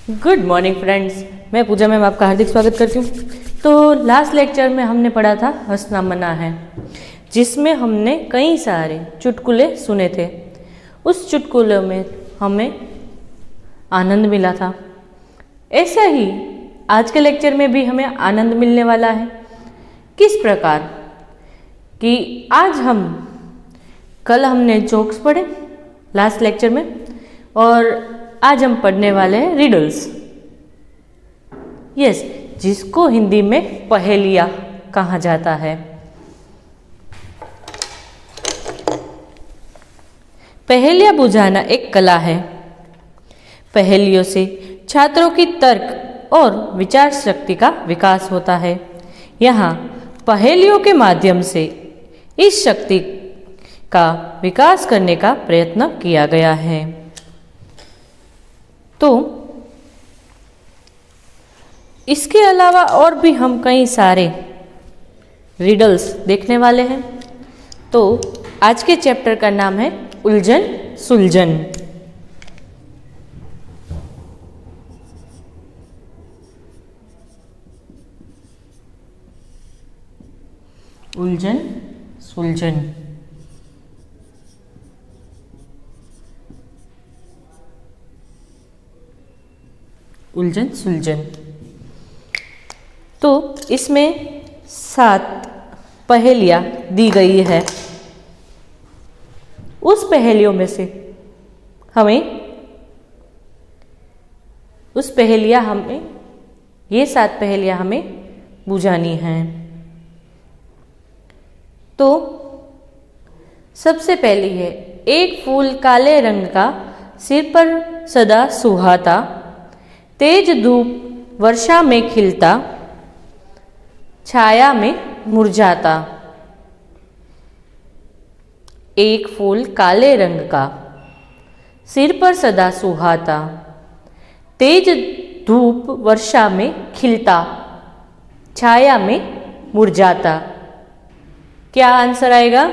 Good morning friends, मैं पूजा ma'am आपका हार्दिक स्वागत करती हूँ। तो लास्ट लेक्चर में हमने पढ़ा था हंसना मना है, जिसमें हमने कई सारे चुटकुले सुने थे। उस चुटकुले में हमें आनंद मिला था। ऐसा ही आज के लेक्चर में भी हमें आनंद मिलने वाला है। किस प्रकार कि कल हमने जोक्स पढ़े लास्ट लेक्चर में, और आज हम पढ़ने वाले हैं रिडल्स। यस, जिसको हिंदी में पहेलियाँ कहा जाता है। पहेलियाँ बुझाना एक कला है। पहेलियों से छात्रों की तर्क और विचार शक्ति का विकास होता है। यहाँ पहेलियों के माध्यम से इस शक्ति का विकास करने का प्रयत्न किया गया है। तो इसके अलावा और भी हम कई सारे रिडल्स देखने वाले हैं। तो आज के चैप्टर का नाम है उलझन सुलझन। उलझन सुलझन। उलझन सुलझन। तो इसमें 7 पहेलियाँ दी गई है। उस पहेलियों में से ये 7 पहेलियाँ हमें बुझानी हैं। तो सबसे पहली है, एक फूल काले रंग का, सिर पर सदा सुहाता, तेज धूप वर्षा में खिलता, छाया में मुरझाता। एक फूल काले रंग का, सिर पर सदा सुहाता, तेज धूप वर्षा में खिलता, छाया में मुरझाता। क्या आंसर आएगा?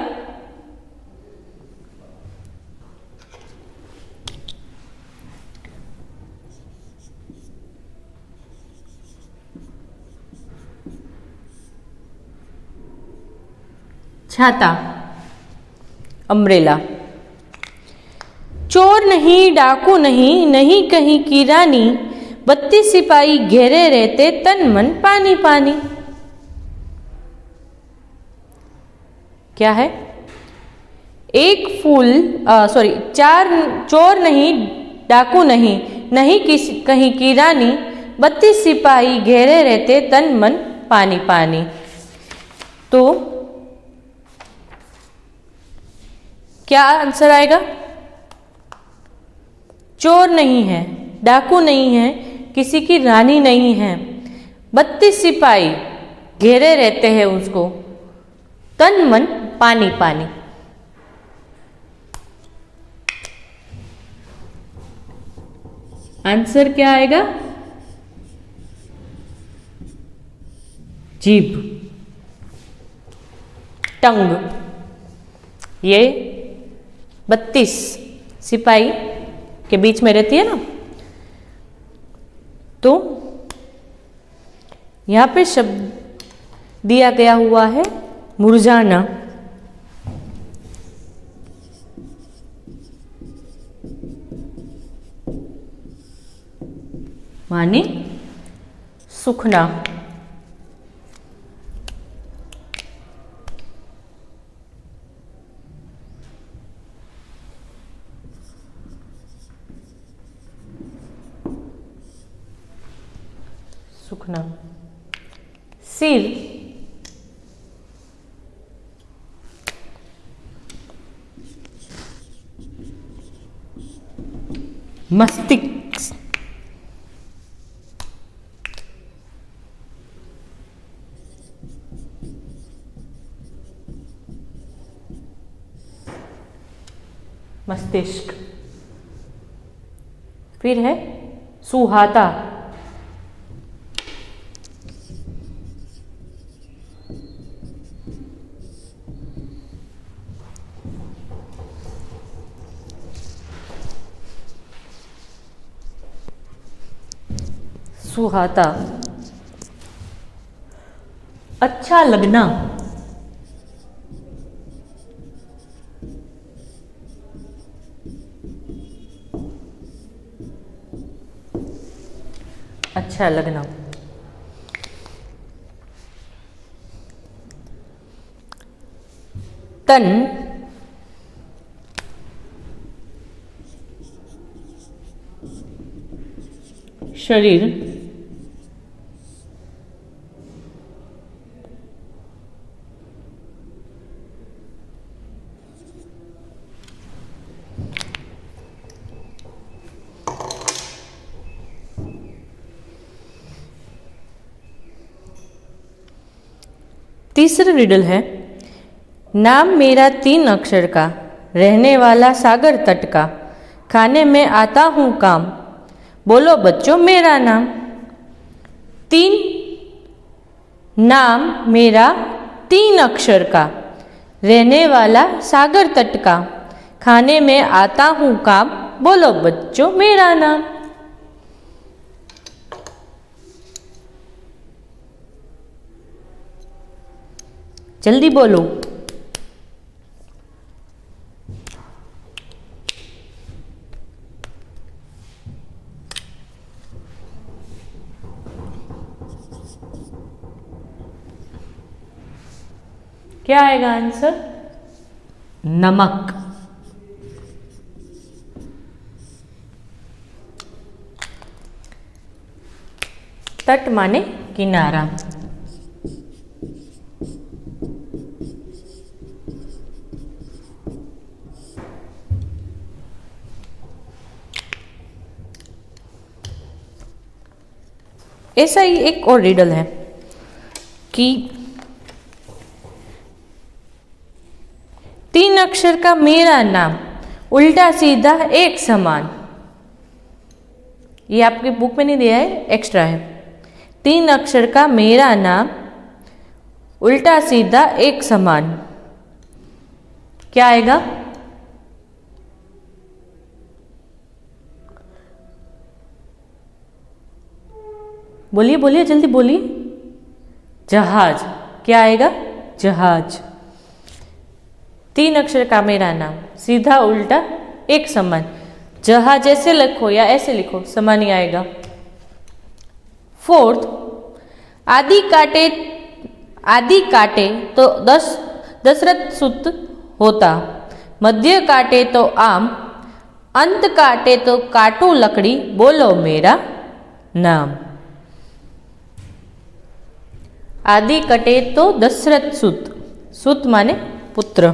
छाता, अम्ब्रेला। चोर नहीं, डाकू नहीं, नहीं कहीं की रानी, 32 सिपाही घेरे रहते, तन मन पानी पानी। क्या है? चोर नहीं, डाकू नहीं, नहीं कहीं की रानी, 32 सिपाही घेरे रहते, तन मन पानी पानी। तो क्या आंसर आएगा? चोर नहीं है, डाकू नहीं है, किसी की रानी नहीं है, 32 सिपाही घेरे रहते हैं उसको, तन मन पानी पानी। आंसर क्या आएगा? जीभ, टंग। ये 32 सिपाही के बीच में रहती है ना। तो यहाँ पे शब्द दिया गया हुआ है मुरझाना। माने सूखना। सूखना। सिर, मस्तिष्क। मस्तिष्क। फिर है सुहाता। सुहाता, अच्छा लगना, अच्छा लगना। तन, शरीर, तीसरा रिडल है, नाम मेरा 3 अक्षर का, रहने वाला सागर तट का, खाने में आता हूँ काम, बोलो बच्चों मेरा नाम। 3 नाम मेरा 3 अक्षर का, रहने वाला सागर तट का, खाने में आता हूँ काम, बोलो बच्चों मेरा नाम। जल्दी बोलो। क्या आएगा आंसर? नमक। तट माने किनारा। ऐसा ही एक और रिडल है कि 3 अक्षर का मेरा नाम, उल्टा सीधा एक समान। ये आपकी बुक में नहीं दिया है, एक्स्ट्रा है। 3 अक्षर का मेरा नाम, उल्टा सीधा एक समान, क्या आएगा? बोलिए बोलिए जल्दी बोलिए। जहाज। क्या आएगा? जहाज। 3 अक्षर का मेरा नाम, सीधा उल्टा एक समान, जहाज ऐसे लिखो या ऐसे लिखो समान ही आएगा। 4th, आदि काटे तो दशरथ सुत होता, मध्य काटे तो आम, अंत काटे तो काटू लकड़ी, बोलो मेरा नाम। आदि कटे तो दशरथ सुत, सुत माने पुत्र।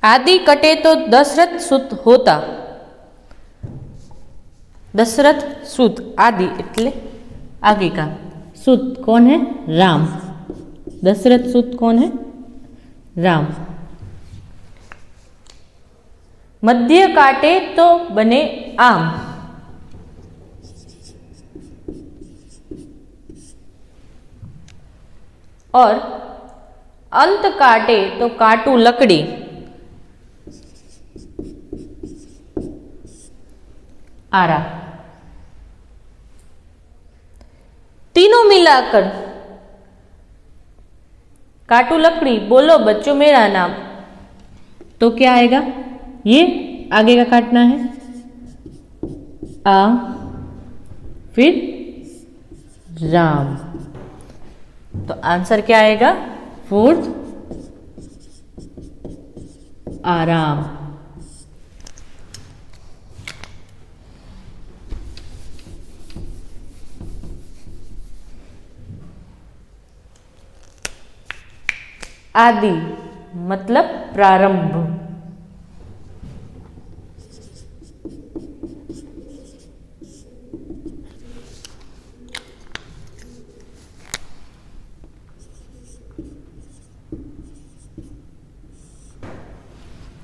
आदि कटे तो दशरथ सुत होता, दशरथ सुत, आदि એટલે आगे का, सुत कौन है? राम। दशरथ सुत कौन है? राम। मध्य काटे तो बने आम, और अंत काटे तो काटू लकड़ी, आरा। तीनों मिलाकर काटू लकड़ी, बोलो बच्चों मेरा नाम, तो क्या आएगा? ये आगे का काटना है, आ फिर राम, तो आंसर क्या आएगा? 4th, आराम। आदि मतलब प्रारंभ।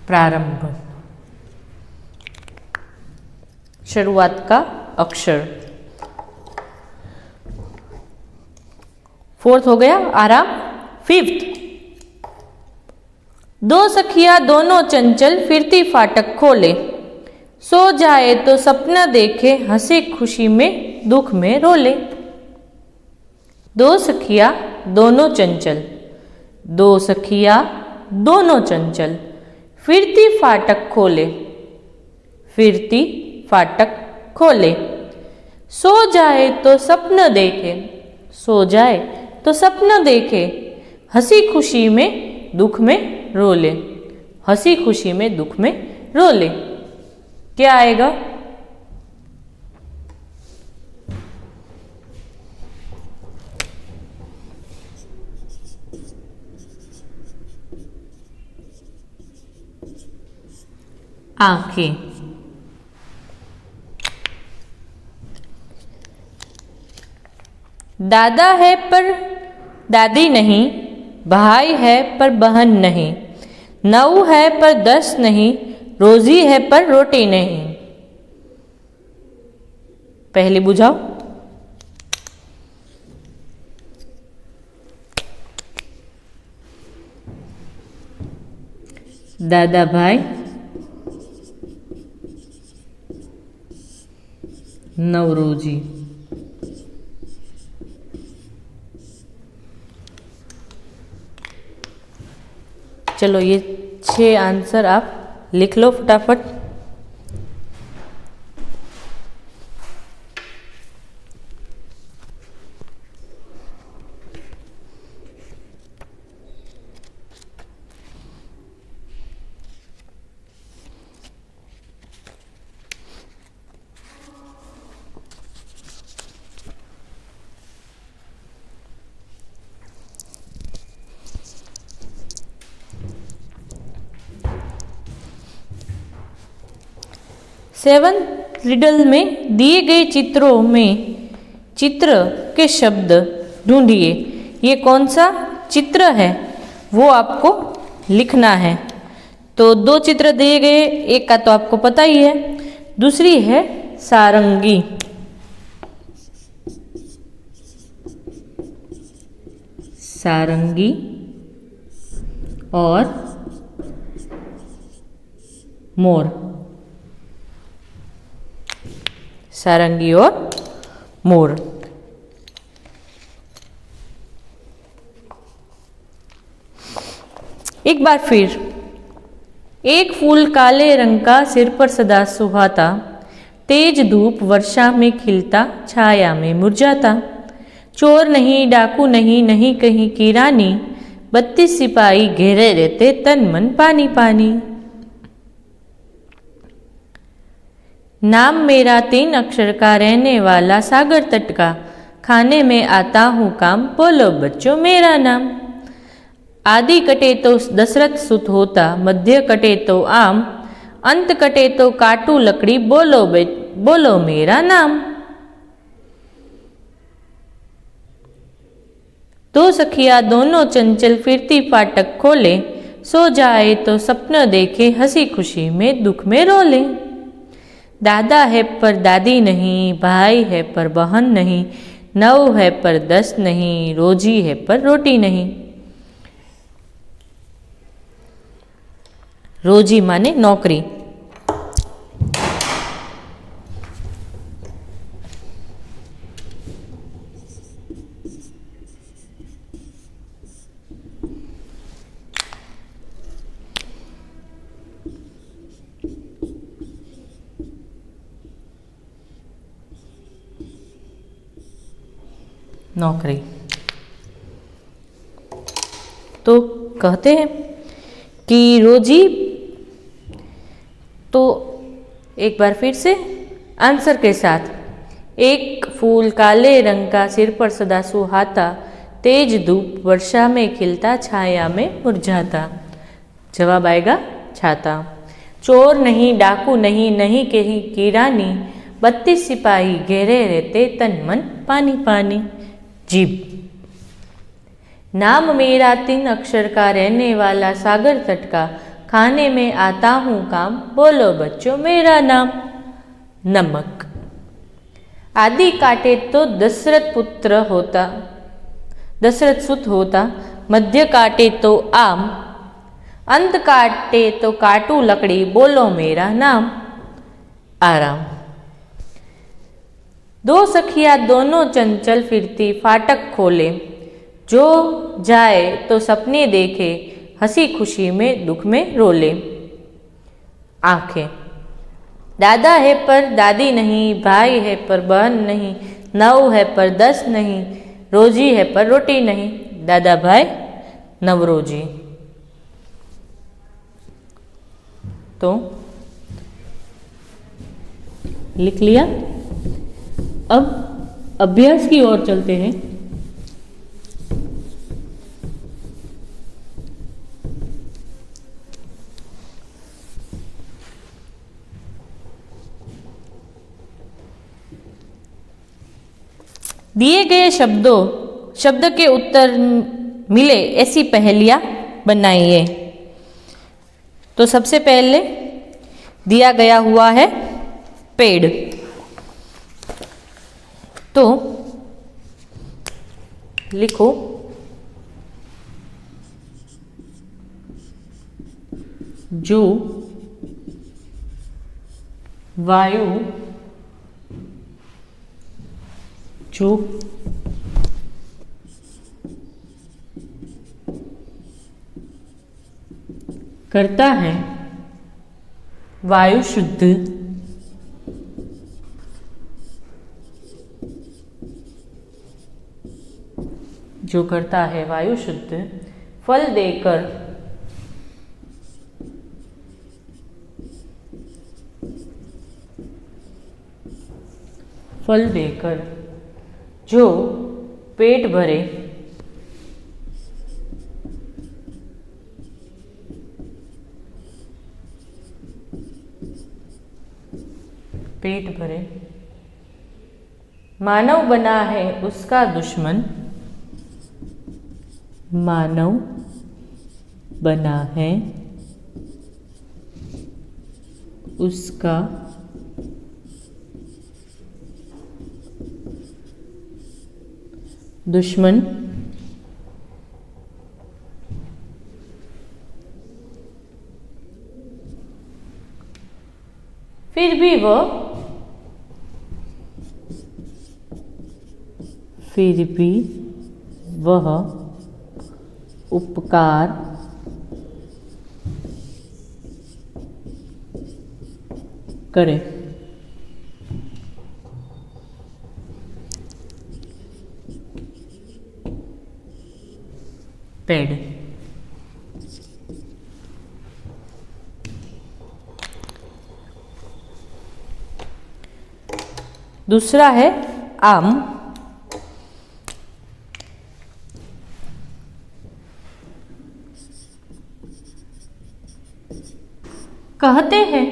प्रारंभ। शुरुआत का अक्षर। फोर्थ हो गया आराम। फिफ्थ, दो सखिया दोनों चंचल फिरती फाटक खोले, सो जाए तो सपना देखे हंसी खुशी में दुख में रोले। दो सखिया दोनों चंचल, दो सखिया दोनों चंचल फिरती फाटक खोले, फिरती फाटक खोले, सो जाए तो सपना देखे, सो जाए तो सपना देखे हंसी खुशी में दुख में रोले, हंसी खुशी में दुख में रोले। क्या आएगा? आंखें। दादा है पर दादी नहीं, भाई है पर बहन नहीं, 9 है पर 10 नहीं, रोजी है पर रोटी नहीं। पहले बुझाओ। दादा भाई, 9 रोजी। चलो ये 6 आंसर आप लिख लो फटाफट। सेवंथ रिडल में दिए गए चित्रों में चित्र के शब्द ढूंढिए। ये कौन सा चित्र है वो आपको लिखना है। तो 2 चित्र दिए गए, एक का तो आपको पता ही है, दूसरी है सारंगी। सारंगी और मोर। सारंगी और मोर। एक बार फिर, एक फूल काले रंग का सिर पर सदा सुहाता, तेज धूप वर्षा में खिलता, छाया में मुरझाता। चोर नहीं डाकू नहीं, नहीं कहीं की रानी, 32 सिपाही घेरे रहते, तन मन पानी पानी। नाम मेरा 3 अक्षर का, रहने वाला सागर तट का, खाने में आता हूँ काम, बोलो बच्चों मेरा नाम। आदि कटे तो दशरथ सुत होता, मध्य कटे तो आम, अंत कटे तो काटू लकड़ी, बोलो मेरा नाम। 2 सखिया दोनों चंचल फिरती फाटक खोले, सो जाए तो सपना देखे, हंसी खुशी में दुख में रोले। दादा है पर दादी नहीं, भाई है पर बहन नहीं, 9 है पर 10 नहीं, रोजी है पर रोटी नहीं। रोजी माने नौकरी। नौकरी। तो कहते हैं कि रोजी, तो एक बार फिर से आंसर के साथ, एक फूल काले रंग का सिर पर सदा सुहाता, तेज धूप वर्षा में खिलता, छाया में मुरझाता। जवाब आएगा छाता। चोर नहीं डाकू नहीं, नहीं कहीं की रानी, 32 सिपाही घेरे रहते, तन मन पानी पानी। जीभ। नाम मेरा 3 अक्षर का, रहने वाला सागर तट का, खाने में आता हूँ काम, बोलो बच्चों मेरा नाम। नमक। आदि काटे तो दशरथ पुत्र होता, दशरथ सुत होता। मध्य काटे तो आम, अंत काटे तो काटू लकड़ी, बोलो मेरा नाम आराम। दो सखिया दोनों चंचल फिरती, फाटक खोले, जो जाए तो सपने देखे, हंसी खुशी में दुख में रोले। आंखें। दादा है पर दादी नहीं, भाई है पर बहन नहीं, 9 है पर 10 नहीं, रोजी है पर रोटी नहीं, दादा भाई नवरोजी। तो लिख लिया। अब अभ्यास की ओर चलते हैं। दिए गए शब्द के उत्तर मिले ऐसी पहेलियां बनाइए। तो सबसे पहले दिया गया हुआ है पेड़, तो लिखो जो वायु जो करता है वायु शुद्ध, जो करता है वायु शुद्ध, फल देकर जो पेट भरे मानव बना है उसका दुश्मन, मानव बना है उसका दुश्मन, फिर भी वह उपकार करे। पेड़। दूसरा है आम। कहते हैं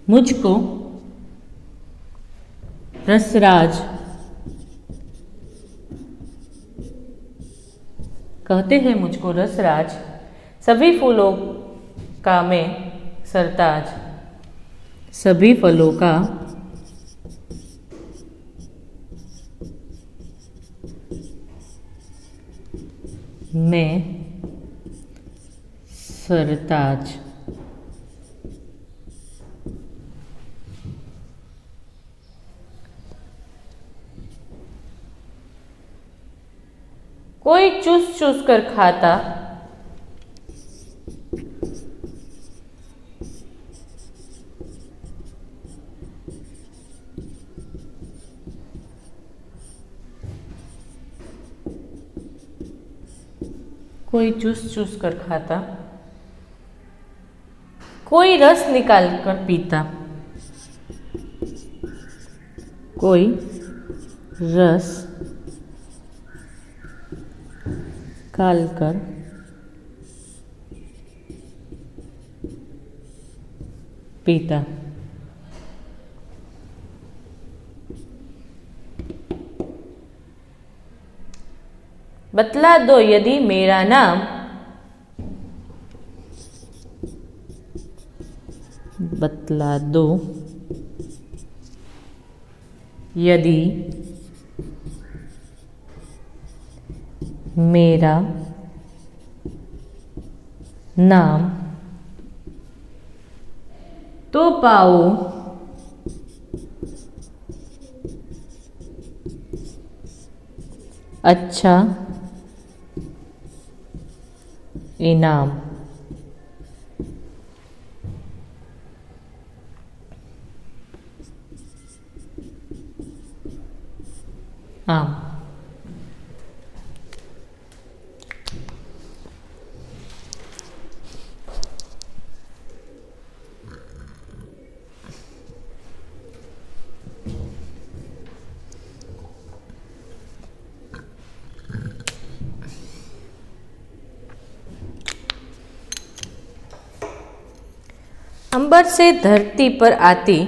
मुझको रसराज, कहते हैं मुझको रसराज, सभी फूलों का मैं सरताज, सभी फलों का मैं सरताज। कोई चूस चूस कर खाता, कोई चूस चूस कर खाता, कोई रस निकाल कर पीता, कोई रस निकाल कर पीता। बतला दो यदि मेरा नाम, बतला दो यदि मेरा नाम तो पाओ अच्छा इनाम। आम। अंबर से धरती पर आती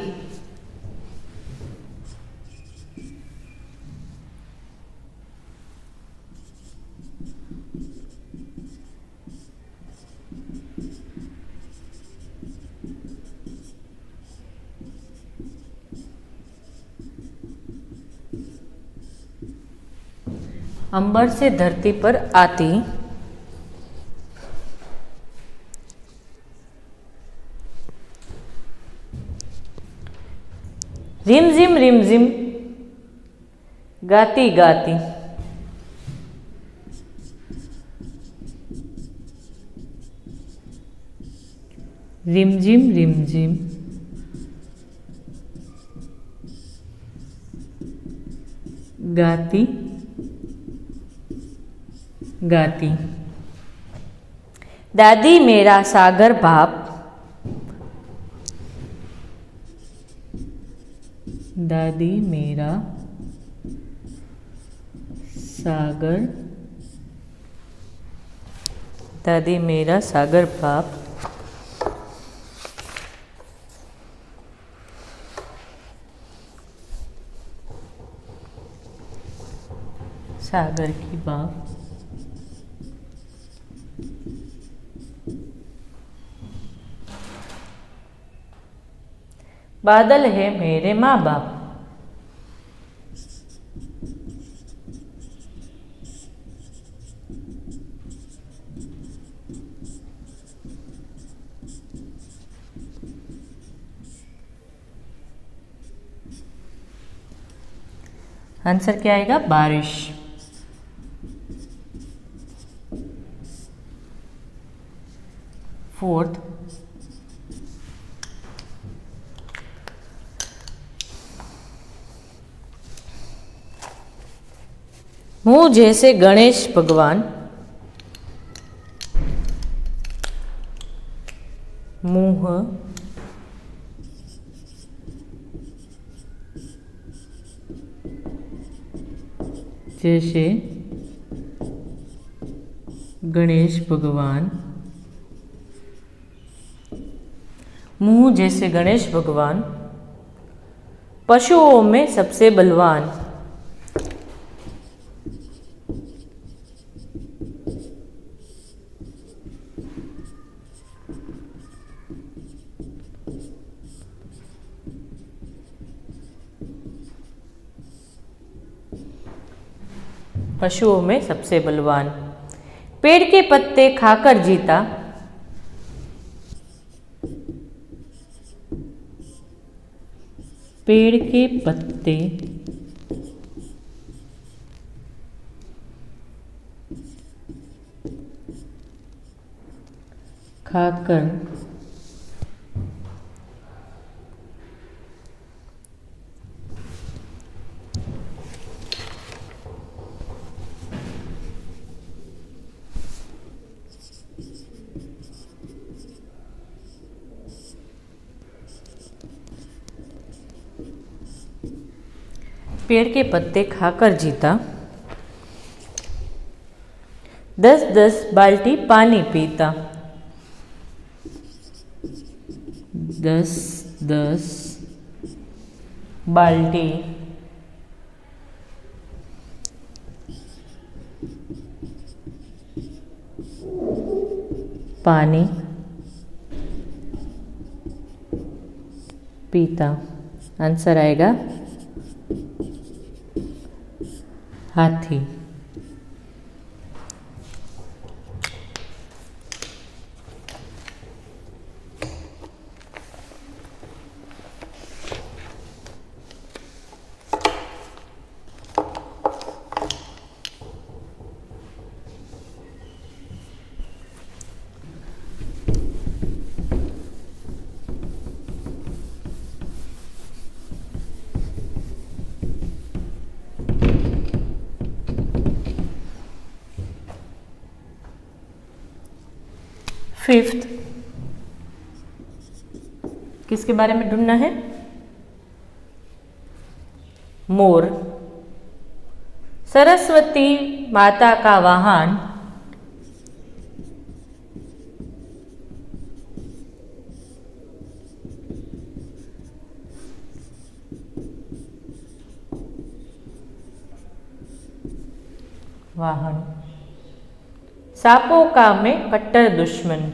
अंबर से धरती पर आती रिमझिम रिमझिम गाती गाती। रिमझिम रिमझिम गाती गाती। दादी मेरा सागर बाप, दादी मेरा सागर, दादी मेरा सागर बाप सागर की बाप बादल है मेरे माँ बाप। आंसर क्या आएगा? बारिश। फोर्थ, मुंह जैसे गणेश भगवान, मुंह जैसे गणेश भगवान, मुंह जैसे गणेश भगवान पशुओं में सबसे बलवान। पशुओं में सबसे बलवान। पेड़ के पत्ते खाकर जीता, पेड़ के पत्ते खाकर पेड़ के पत्ते खाकर जीता, 10-10 बाल्टी पानी पीता। 10-10 बाल्टी पानी पीता। आंसर आएगा हाथी। फिफ्थ, किसके बारे में ढूंढना है? मोर। सरस्वती माता का वाहन वाहन। सांपों का मैं कट्टर दुश्मन।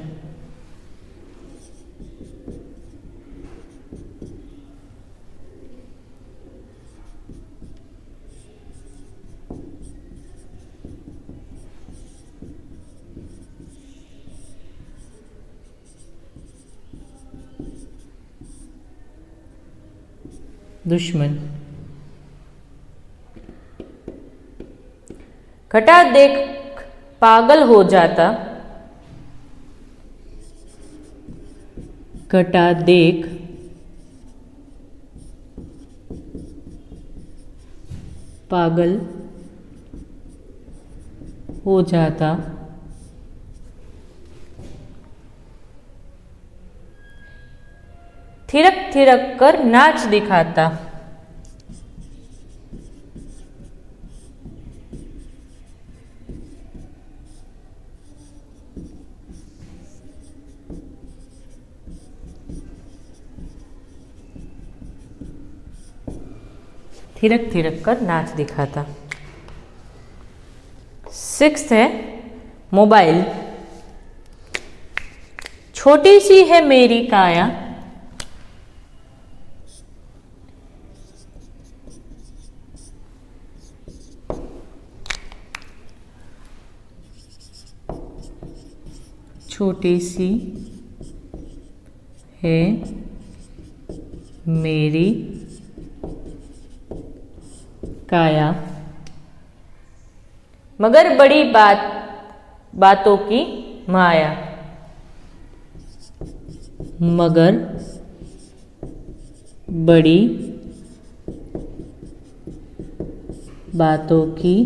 दुश्मन। घटा देख पागल हो जाता। घटा देख पागल हो जाता। थिरक थिरक कर नाच दिखाता। थिरक थिरक कर नाच दिखाता। सिक्स्थ है मोबाइल। छोटी सी है मेरी काया। छोटी सी है मेरी काया, मगर बड़ी बातों की माया। मगर बड़ी बातों की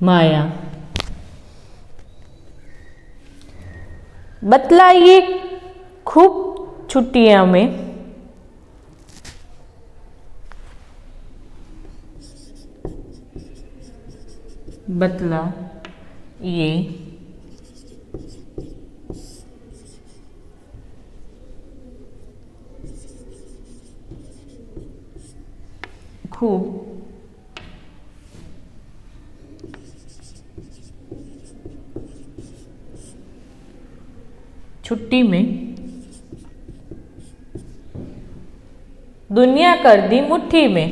माया। बतलाइए खूब छुट्टियां में। बतला ये खूब छुट्टी में। दुनिया कर दी मुट्ठी में।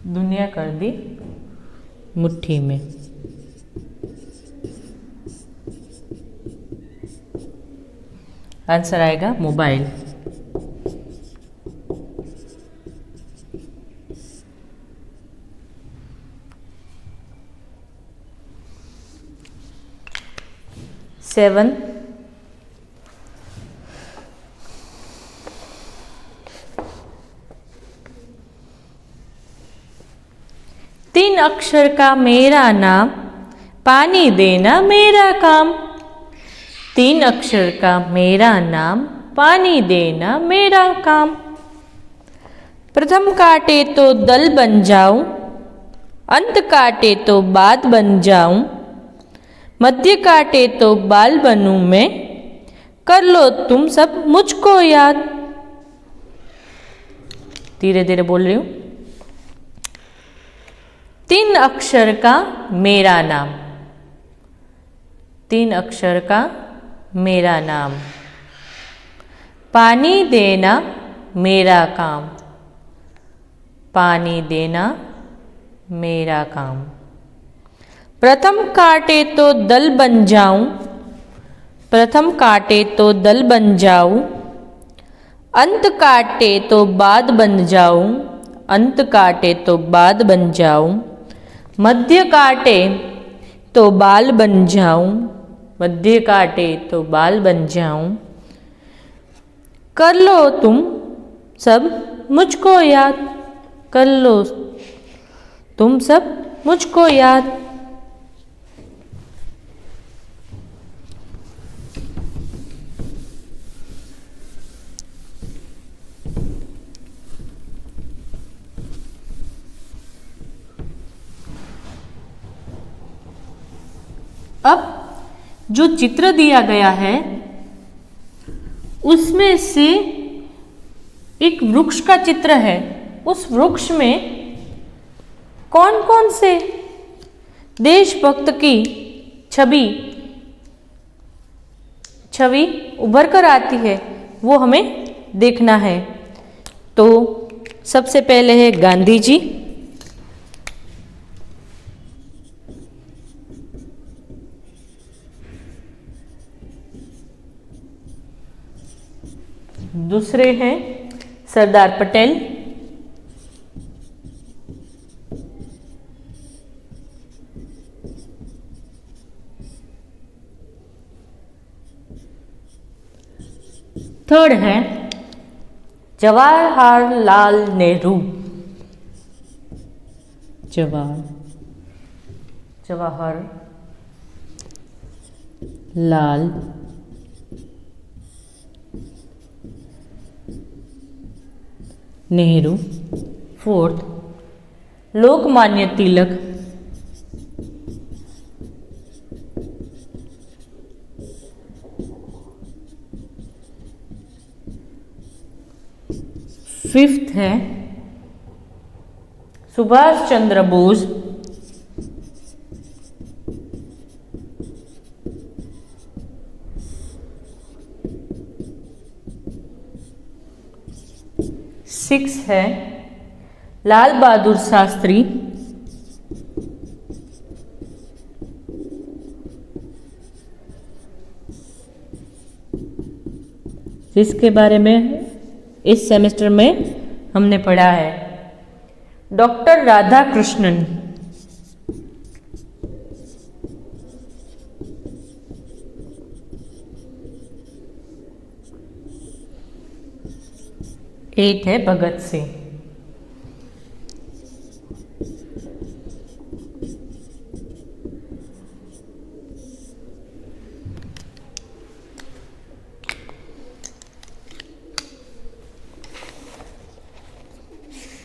दुनिया कर दी मुट्ठी में। आंसर आएगा मोबाइल। सेवन, तीन अक्षर का मेरा नाम, पानी देना मेरा काम। तीन अक्षर का मेरा नाम, पानी देना मेरा काम। प्रथम काटे तो दल बन जाऊं, अंत काटे तो बात बन जाऊं। मध्य काटे तो बाल बनूं मैं, कर लो तुम सब मुझको याद। धीरे धीरे बोल रही हूं। तीन अक्षर का मेरा नाम, तीन अक्षर का मेरा नाम। पानी देना मेरा काम, पानी देना मेरा काम। प्रथम काटे तो दल बन जाऊं, प्रथम काटे तो दल बन जाऊं, अंत काटे तो बाद बन जाऊं, अंत काटे तो बाद बन जाऊं। मध्य काटे तो बाल बन जाऊं, मध्य काटे तो बाल बन जाऊं। कर लो तुम सब मुझको याद, कर लो तुम सब मुझको याद। अब जो चित्र दिया गया है उसमें से एक वृक्ष का चित्र है। उस वृक्ष में कौन कौन से देशभक्त की छवि छवि उभर कर आती है वो हमें देखना है। तो सबसे पहले है गांधी जी, दूसरे हैं सरदार पटेल, थर्ड है जवाहरलाल नेहरू, जवाहरलाल नेहरू। फोर्थ लोकमान्य तिलक, फिफ्थ है सुभाष चंद्र बोस, सिक्स है लाल बहादुर शास्त्री, जिसके बारे में इस सेमेस्टर में हमने पढ़ा है। डॉक्टर राधा कृष्णन, एट है भगत सिंह।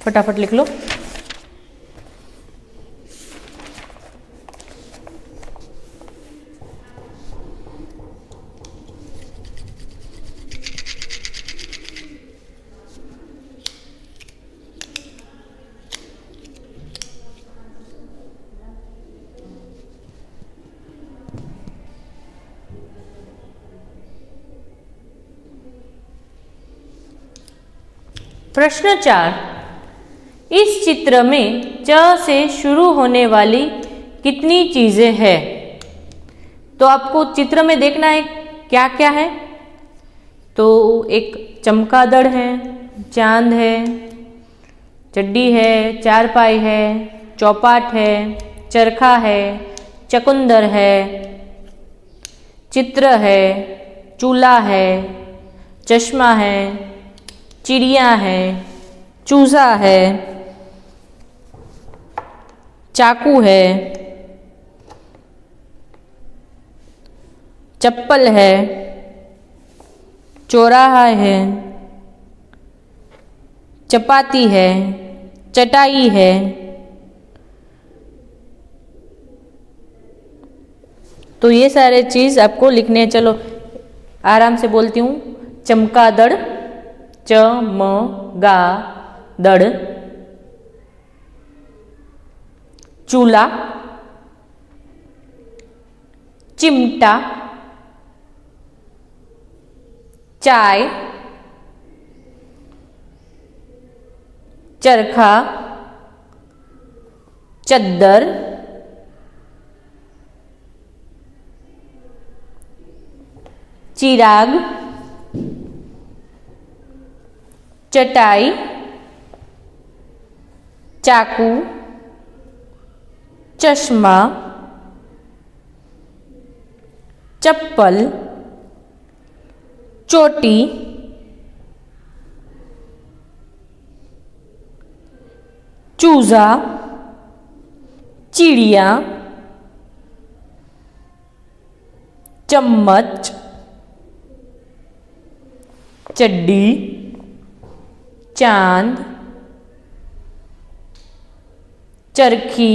फटाफट लिख लो। प्रश्न 4, इस चित्र में च से शुरू होने वाली कितनी चीजें हैं? तो आपको चित्र में देखना है क्या क्या है। तो एक चमगादड़ है, चांद है, चड्डी है, चारपाई है, चौपाट है, चरखा है, चकुंदर है, चित्र है, चूल्हा है, चश्मा है, चिड़िया है, चूजा है, चाकू है, चप्पल है, चौराहा है, चपाती है, चटाई है। तो ये सारे चीज आपको लिखने हैं। चलो आराम से बोलती हूँ। चमगादड़, चमगादड़, चूल्हा, चिमटा, चाय, चरखा, चद्दर, चिराग, चटाई, चाकू, चश्मा, चप्पल, चोटी, चूजा, चिड़िया, चम्मच, चड्डी, चांद, चरखी,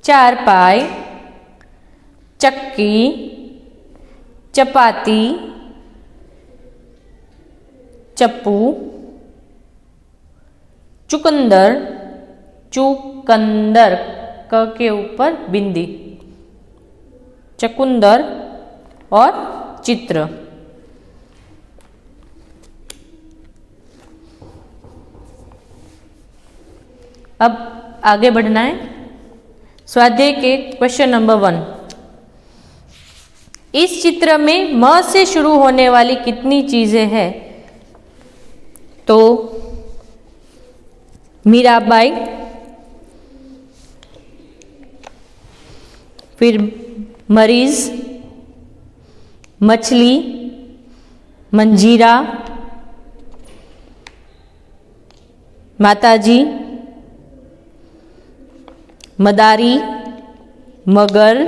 चारपाई, चक्की, चपाती, चप्पू, चुकंदर, चुकंदर क के ऊपर बिंदी, चकुंदर और चित्र। अब आगे बढ़ना है। स्वाध्याय के क्वेश्चन नंबर 1। इस चित्र में म से शुरू होने वाली कितनी चीजें हैं? तो मीराबाई, फिर मरीज, मछली, मंजीरा, माताजी, मदारी, मगर,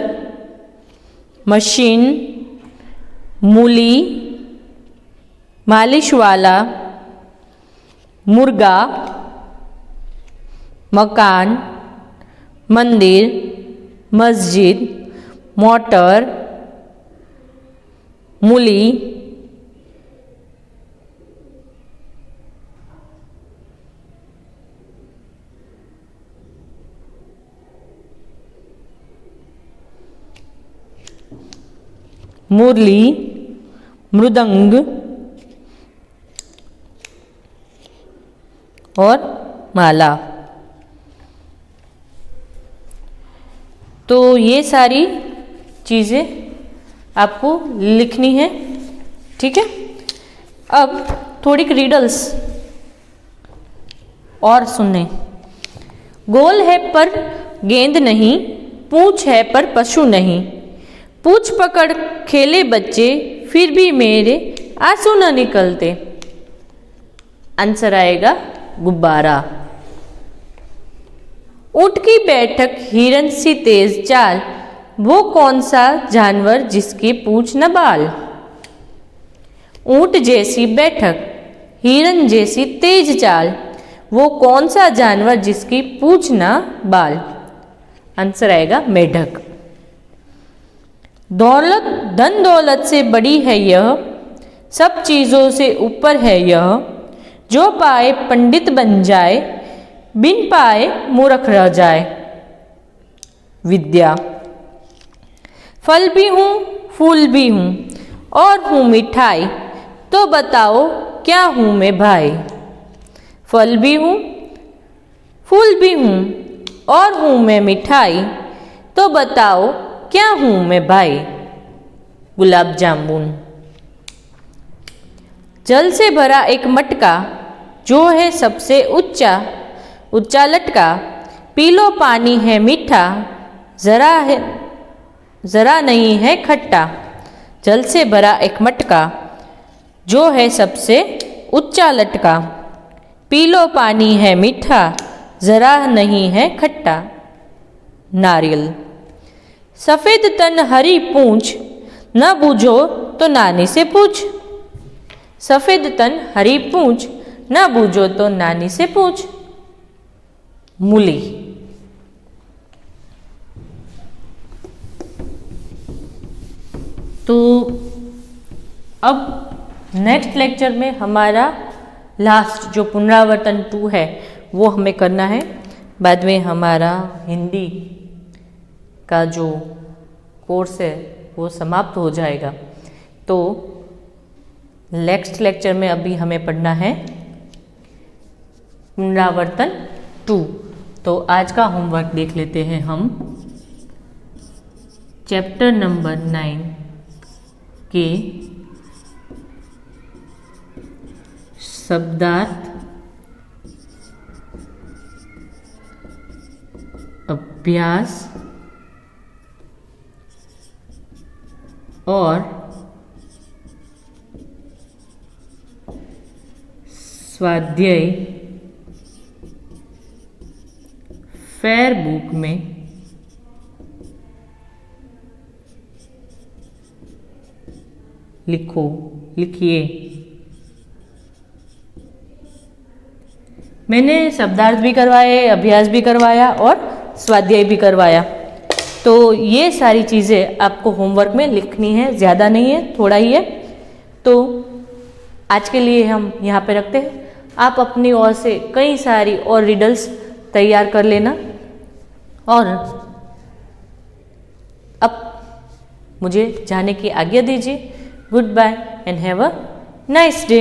मशीन, मूली, मालिश वाला, मुर्गा, मकान, मंदिर, मस्जिद, मोटर, मूली, मुरली, मृदंग और माला। तो ये सारी चीज़ें आपको लिखनी है, ठीक है। अब थोड़ी रिडल्स और सुनने। गोल है पर गेंद नहीं, पूंछ है पर पशु नहीं, पूंछ पकड़ खेले बच्चे, फिर भी मेरे आंसू न निकलते। आंसर आएगा गुब्बारा। ऊंट की बैठक हिरन सी तेज चाल, वो कौन सा जानवर जिसकी पूंछ न बाल। ऊंट जैसी बैठक, हिरन जैसी तेज चाल, वो कौन सा जानवर जिसकी पूंछ न बाल। आंसर आएगा मेढक। दौलत धन दौलत से बड़ी है यह, सब चीज़ों से ऊपर है यह, जो पाए पंडित बन जाए, बिन पाए मूर्ख रह जाए। विद्या। फल भी हूँ फूल भी हूँ और हूँ मिठाई, तो बताओ क्या हूँ मैं भाई। फल भी हूँ फूल भी हूँ और हूँ मैं मिठाई, तो बताओ क्या हूँ मैं भाई। गुलाब जामुन। जल से भरा एक मटका, जो है सबसे ऊंचा ऊंचा लटका, पी लो पानी है मीठा, जरा नहीं है खट्टा। जल से भरा एक मटका, जो है सबसे ऊंचा लटका, पी लो पानी है मीठा, जरा नहीं है खट्टा। नारियल। सफेद तन हरी पूंछ, न बूझो तो नानी से पूछ। सफेद तन हरी पूंछ, न बूझो तो नानी से पूछ। मूली। तो अब नेक्स्ट लेक्चर में हमारा लास्ट जो पुनरावर्तन 2 है वो हमें करना है। बाद में हमारा हिंदी का जो कोर्स है वो समाप्त हो जाएगा। तो नेक्स्ट लेक्चर में अभी हमें पढ़ना है पुनरावर्तन 2। तो आज का होमवर्क देख लेते हैं हम। चैप्टर नंबर 9 के शब्दार्थ अभ्यास और स्वाध्याय फेयर बुक में लिखिए। मैंने शब्दार्थ भी करवाए, अभ्यास भी करवाया और स्वाध्याय भी करवाया। तो ये सारी चीज़ें आपको होमवर्क में लिखनी है, ज़्यादा नहीं है, थोड़ा ही है। तो आज के लिए हम यहाँ पे रखते हैं। आप अपनी ओर से कई सारी और रिडल्स तैयार कर लेना। और अब मुझे जाने की आज्ञा दीजिए। Good bye and have a nice day.